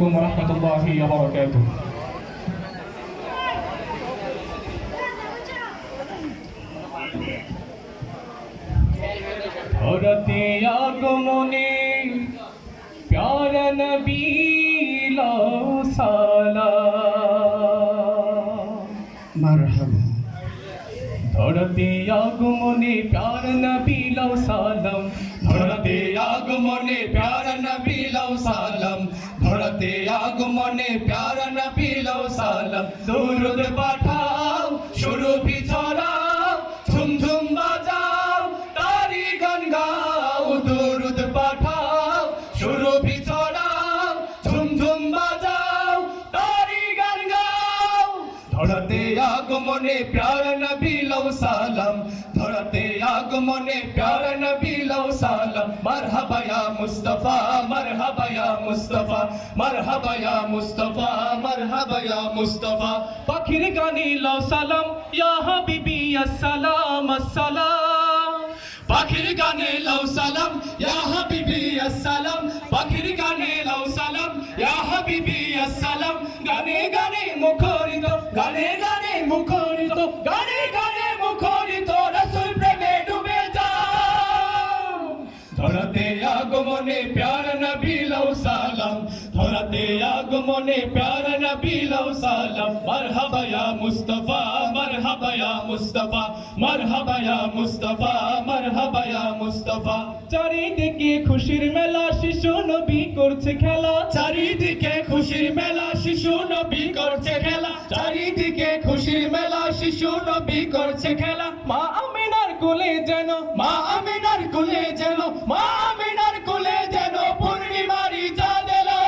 আলাইকুম ওয়া রাহমাতুল্লাহি ওয়া বারাকাতুহু। ধরতে আগমনে প্যারা নবী লাও সালাম। মারহাবা। ধরতে আগমনে প্যারা নবী লাও সালাম। ধরতে আগমনে প্যারা নবী লাও সালাম। ধরতে আগমনে প্যারা নবী লাও সালাম। দুরুদ পাঠাও সুরভি ছড়াও ঝুম ঝুম বাজাও তারি গান গাও। দুরুদ পাঠাও সুরভি ছড়াও ঝুম ঝুম বাজাও তারি গান গাও। ধরতে আগমনে প্যারা নবী লাও সালাম। ধরতে আগমনে প্যারা নবী লাও সালাম। মারহাবা ইয়া মুস্তাফা মারহাবা ইয়া মুস্তাফা মারহাবা ইয়া মুস্তাফা মারহাবা ইয়া মুস্তাফা। পাখির গানে লাও সালাম ইয়া হাবিবি আসসালাম আসসালাম। পাখির গানে লাও সালাম ইয়া হাবিবি আসসালাম। পাখির গানে লাও সালাম ইয়া হাবিবি আসসালাম। গানে গানে মুখরিত গানে গানে মুখরিত গানে গানে মুখরিত রাসূল প্রেমে ডুবে যাও। ধরতে আগমনে প্যারা নবী লাও সালাম। ধরতে আগমনে প্যারা নবী লাও সালাম। মারহাবা ইয়া মুস্তাফা মারহাবা ইয়া মুস্তাফা মারহাবা ইয়া মুস্তাফা মারহাবা ইয়া মুস্তাফা। চারিদিকে খুশির মেলা শিশু নবী করছে খেলা। চারিদিকে খুশির মেলা শিশু নবী করছে খেলা। চারিদিকে খুশির মেলা শিশু নবী করছে খেলা। মা আমিনার কোলে যেন মা আমিনার কোলে যেন মা আমিনার কোলে যেন পূর্ণিমারি চাঁদ এলো।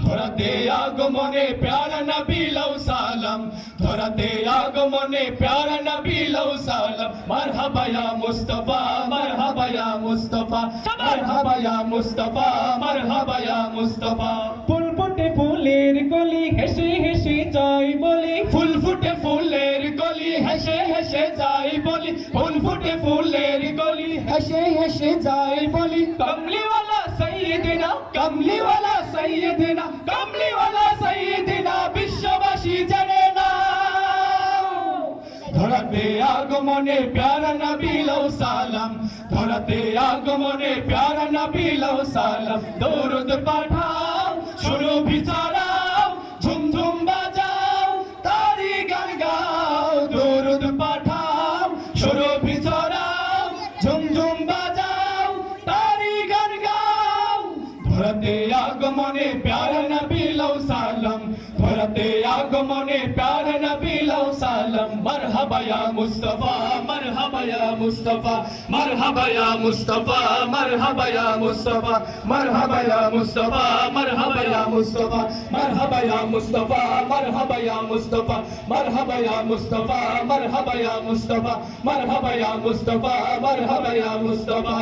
ধরতে আগমনে প্যারা নবী লাও সালাম। ধরতে আগমনে প্যারা নবী লাও সালাম। মারহাবা ইয়া মুস্তাফা মারহাবা ইয়া মুস্তাফা মারহাবা ইয়া মুস্তাফা মারহাবা ইয়া মুস্তাফা। ফুল ফুটে ফুলের কলি হেসে হেসে যাই বলি। ফুল ফুটে ফুলের গলি হেসে হেসে যাই বলি। ফুল ফুটে ফুলের গলি হেসে হেসে যাই বলি। কমলিওয়ালা সাইয়্যিদিনা কমলিওয়ালা সাইয়্যিদিনা কমলিওয়ালা সাইয়্যিদিনা বিশ্ববাসী জানে না। ধরতে আগমনে প্যারা নবী লাও সালাম। ধরতে আগমনে প্যারা নবী লাও সালাম। দরুদ পাঠাও সুরভি ছড়াও ঝুম ঝুম বাজাও তারি গান গাও। দরুদ পাঠাও সুরভি ছড়াও ঝুম ঝুম বাজাও তারি গান গাও। ধরতে আগমনে প্যারা নবী লাও সালাম। ধরতে আগমনে প্যারা নবী লাও সালাম। মারহাবা ইয়া মুস্তাফা মারহাবা ইয়া মুস্তাফা মারহাবা ইয়া মুস্তাফা মারহাবা ইয়া মুস্তাফা মারহাবা ইয়া মুস্তাফা মারহাবা ইয়া মুস্তাফা মারহাবা ইয়া মুস্তাফা মারহাবা ইয়া মুস্তাফা মারহাবা ইয়া মুস্তাফা মারহাবা ইয়া মুস্তাফা মারহাবা ইয়া মুস্তাফা মারহাবা ইয়া মুস্তাফা।